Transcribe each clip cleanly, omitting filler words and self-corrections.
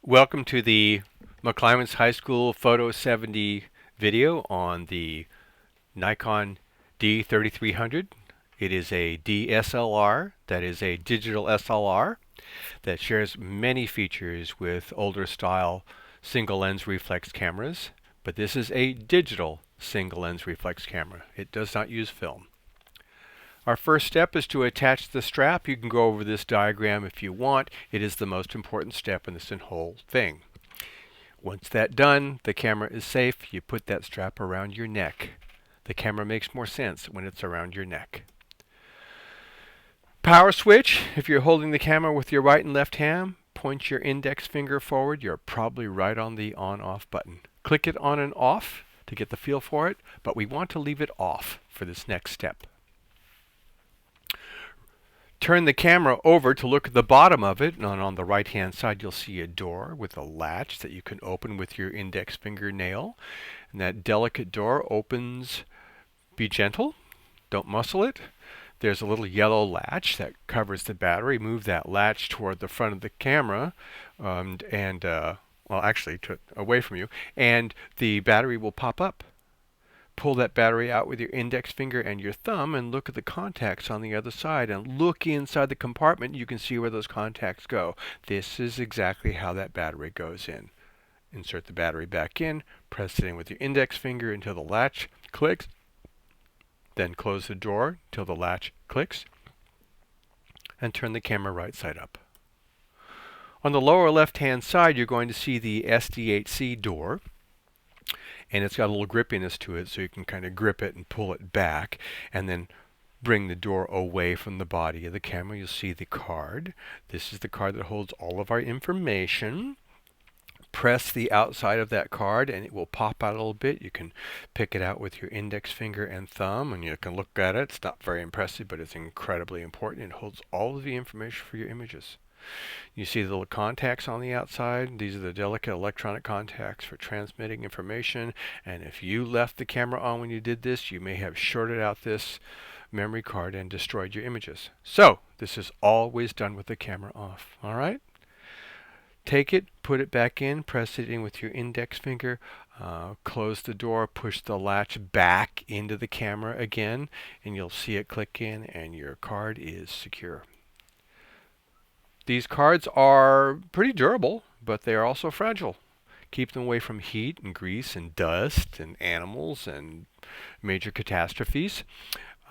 Welcome to the McClymonds High School Photo 70 video on the Nikon D3300. It is a DSLR, that is a digital SLR, that shares many features with older style single lens reflex cameras, but this is a digital single lens reflex camera. It does not use film. Our first step is to attach the strap. You can go over this diagram if you want. It is the most important step in this whole thing. Once that's done, the camera is safe. You put that strap around your neck. The camera makes more sense when it's around your neck. Power switch. If you're holding the camera with your right and left hand, point your index finger forward. You're probably right on the on-off button. Click it on and off to get the feel for it, but we want to leave it off for this next step. Turn the camera over to look at the bottom of it, and on the right hand side you'll see a door with a latch that you can open with your index fingernail. And that delicate door opens. Be gentle, don't muscle it. There's a little yellow latch that covers the battery. Move that latch toward the front of the camera away from you, and the battery will pop up. Pull that battery out with your index finger and your thumb and look at the contacts on the other side, and look inside the compartment. You can see where those contacts go. This is exactly how that battery goes in. Insert the battery back in, press it in with your index finger until the latch clicks, then close the door until the latch clicks, and turn the camera right side up. On the lower left hand side you're going to see the SDHC door, and it's got a little grippiness to it, so you can kind of grip it and pull it back, and then bring the door away from the body of the camera. You'll see the card. This is the card that holds all of our information. Press the outside of that card and it will pop out a little bit. You can pick it out with your index finger and thumb, and you can look at it. It's not very impressive, but it's incredibly important. It holds all of the information for your images. You see the little contacts on the outside. These are the delicate electronic contacts for transmitting information, and if you left the camera on when you did this, you may have shorted out this memory card and destroyed your images. So this is always done with the camera off. All right? Take it, put it back in, press it in with your index finger, close the door, push the latch back into the camera again, and you'll see it click in, and your card is secure. These cards are pretty durable, but they are also fragile. Keep them away from heat and grease and dust and animals and major catastrophes.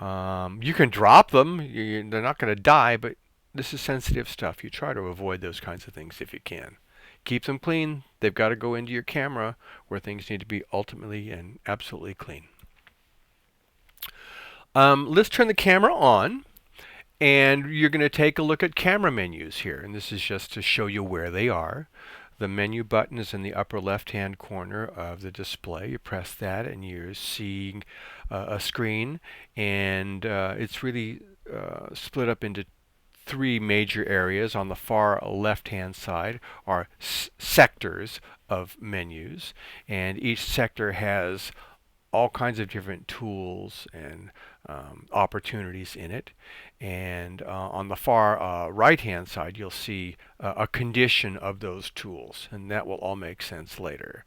You can drop them. They're not going to die, but this is sensitive stuff. You try to avoid those kinds of things if you can. Keep them clean. They've got to go into your camera where things need to be ultimately and absolutely clean. Let's turn the camera on. And you're going to take a look at camera menus here, and this is just to show you where they are. The menu button is in the upper left-hand corner of the display. You press that and you're seeing a screen, and it's really split up into three major areas. On the far left-hand side are sectors of menus, and each sector has all kinds of different tools and opportunities in it. And on the far right-hand side, you'll see a condition of those tools, and that will all make sense later.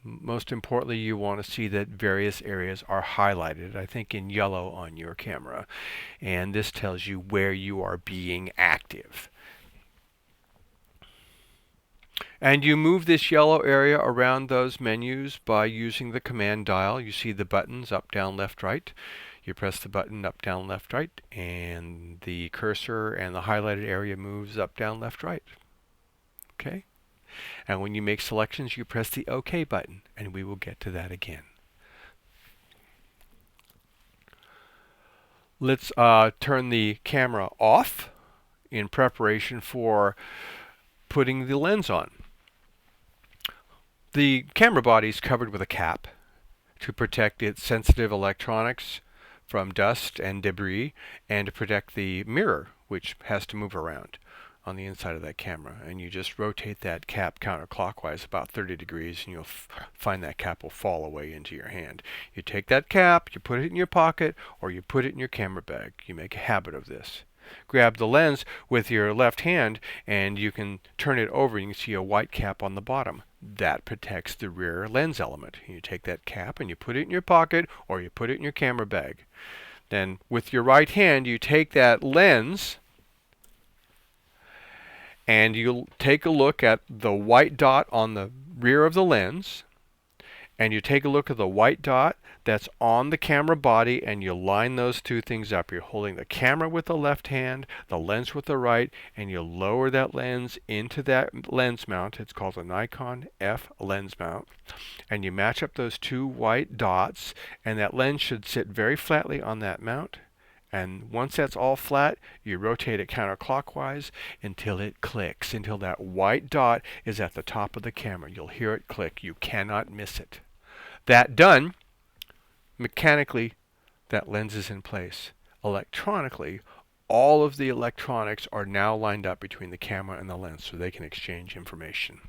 Most importantly, you want to see that various areas are highlighted, I think in yellow on your camera, and this tells you where you are being active. And you move this yellow area around those menus by using the command dial. You see the buttons up, down, left, right. You press the button up, down, left, right, and the cursor and the highlighted area moves up, down, left, right. Okay? And when you make selections, you press the OK button, and we will get to that again. Let's turn the camera off in preparation for putting the lens on. The camera body is covered with a cap to protect its sensitive electronics from dust and debris, and to protect the mirror, which has to move around on the inside of that camera. And you just rotate that cap counterclockwise about 30 degrees, and you'll find that cap will fall away into your hand. You take that cap, you put it in your pocket, or you put it in your camera bag. You make a habit of this. Grab the lens with your left hand and you can turn it over and you can see a white cap on the bottom. That protects the rear lens element. You take that cap and you put it in your pocket or you put it in your camera bag. Then with your right hand you take that lens and you'll take a look at the white dot on the rear of the lens, and you take a look at the white dot that's on the camera body and you line those two things up. You're holding the camera with the left hand, the lens with the right, and you lower that lens into that lens mount. It's called a Nikon F lens mount. And you match up those two white dots, and that lens should sit very flatly on that mount. And once that's all flat, you rotate it counterclockwise until it clicks, until that white dot is at the top of the camera. You'll hear it click. You cannot miss it. That done, mechanically, that lens is in place. Electronically, all of the electronics are now lined up between the camera and the lens so they can exchange information.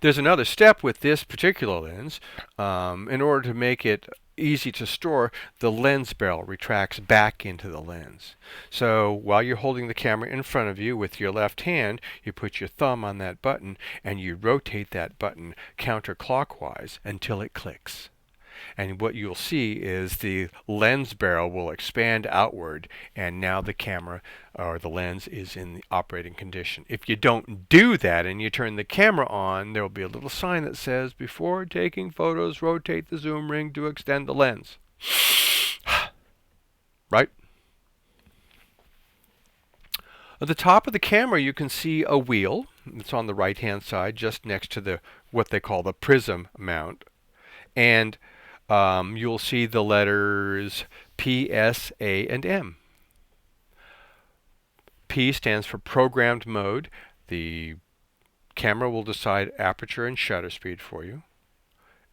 There's another step with this particular lens. In order to make it easy to store, the lens barrel retracts back into the lens. So while you're holding the camera in front of you with your left hand, you put your thumb on that button and you rotate that button counterclockwise until it clicks. And what you'll see is the lens barrel will expand outward, and now the camera or the lens is in the operating condition. If you don't do that and you turn the camera on, there will be a little sign that says, "Before taking photos, rotate the zoom ring to extend the lens." Right? At the top of the camera you can see a wheel. It's on the right hand side just next to what they call the prism mount. And you'll see the letters P, S, A, and M. P stands for programmed mode. The camera will decide aperture and shutter speed for you.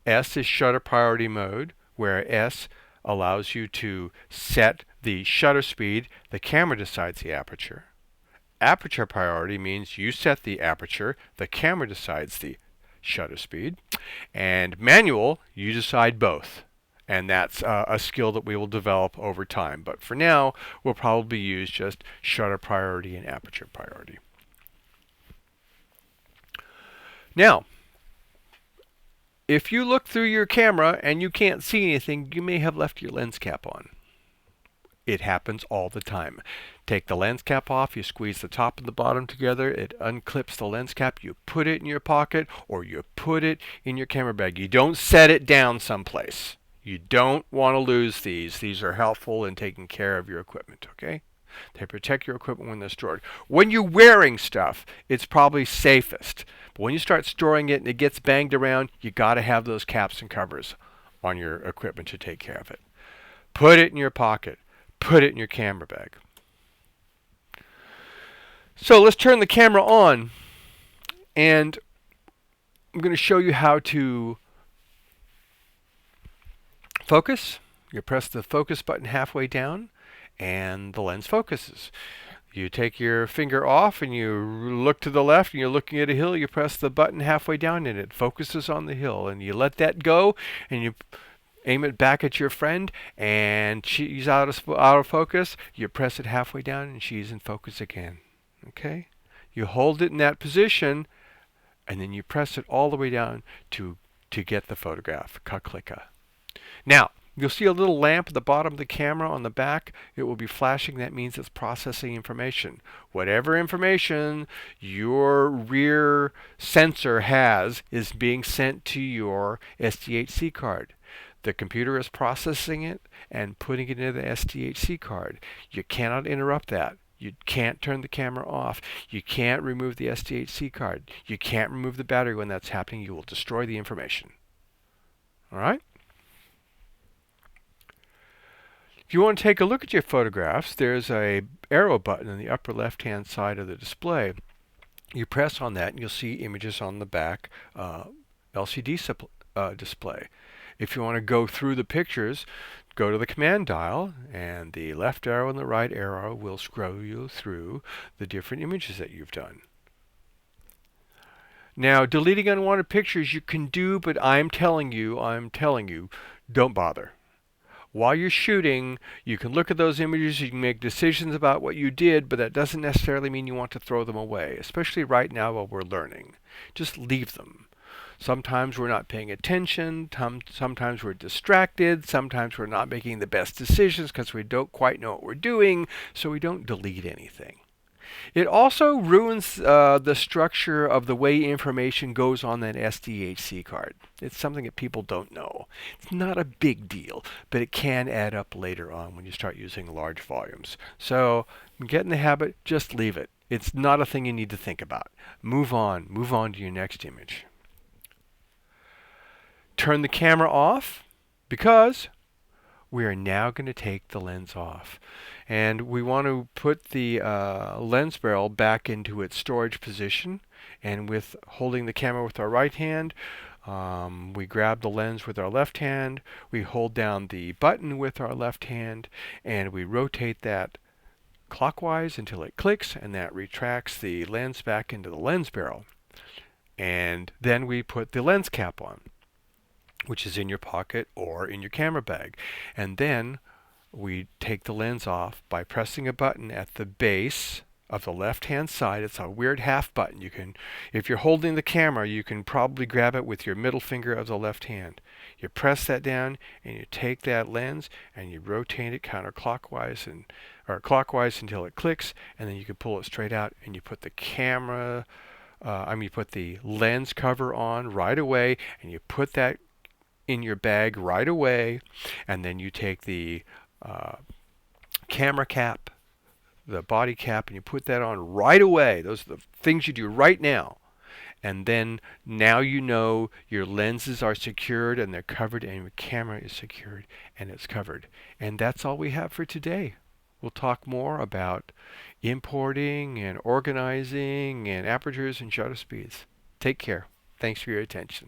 S is shutter priority mode, where S allows you to set the shutter speed. The camera decides the aperture. Aperture priority means you set the aperture. The camera decides the shutter speed. And manual, you decide both. And that's a skill that we will develop over time. But for now, we'll probably use just shutter priority and aperture priority. Now, if you look through your camera and you can't see anything, you may have left your lens cap on. It happens all the time. Take the lens cap off, you squeeze the top and the bottom together, it unclips the lens cap, you put it in your pocket or you put it in your camera bag. You don't set it down someplace. You don't want to lose these. These are helpful in taking care of your equipment, okay? They protect your equipment when they're stored. When you're wearing stuff, it's probably safest. But when you start storing it and it gets banged around, you got to have those caps and covers on your equipment to take care of it. Put it in your pocket. Put it in your camera bag. So let's turn the camera on, and I'm going to show you how to focus. You press the focus button halfway down, and the lens focuses. You take your finger off, and you look to the left, and you're looking at a hill. You press the button halfway down, and it focuses on the hill. And you let that go, and you aim it back at your friend, and she's out of focus. You press it halfway down, and she's in focus again. Okay? You hold it in that position, and then you press it all the way down to get the photograph. Ka-clicka. Now, you'll see a little lamp at the bottom of the camera on the back. It will be flashing. That means it's processing information. Whatever information your rear sensor has is being sent to your SDHC card. The computer is processing it and putting it into the SDHC card. You cannot interrupt that. You can't turn the camera off. You can't remove the SDHC card. You can't remove the battery when that's happening. You will destroy the information. All right? If you want to take a look at your photographs, there's a arrow button in the upper left-hand side of the display. You press on that and you'll see images on the back LCD display. If you want to go through the pictures, go to the command dial, and the left arrow and the right arrow will scroll you through the different images that you've done. Now, deleting unwanted pictures you can do, but I'm telling you, don't bother. while you're shooting, you can look at those images, you can make decisions about what you did, but that doesn't necessarily mean you want to throw them away, especially right now while we're learning. Just leave them. Sometimes we're not paying attention, sometimes we're distracted, sometimes we're not making the best decisions because we don't quite know what we're doing, so we don't delete anything. It also ruins the structure of the way information goes on that SDHC card. It's something that people don't know. It's not a big deal, but it can add up later on when you start using large volumes. So get in the habit, just leave it. It's not a thing you need to think about. Move on to your next image. Turn the camera off because we are now going to take the lens off. And we want to put the lens barrel back into its storage position. And with holding the camera with our right hand, we grab the lens with our left hand, we hold down the button with our left hand, and we rotate that clockwise until it clicks, and that retracts the lens back into the lens barrel. And then we put the lens cap on, which is in your pocket or in your camera bag. And then we take the lens off by pressing a button at the base of the left-hand side. It's a weird half button. You can, if you're holding the camera, you can probably grab it with your middle finger of the left hand. You press that down and you take that lens and you rotate it counterclockwise or clockwise until it clicks, and then you can pull it straight out and you put the you put the lens cover on right away, and you put that in your bag right away, and then you take the camera cap, the body cap, and you put that on right away. Those are the things you do right now. And then now you know your lenses are secured and they're covered, and your camera is secured and it's covered. And that's all we have for today. We'll talk more about importing and organizing and apertures and shutter speeds. Take care. Thanks for your attention.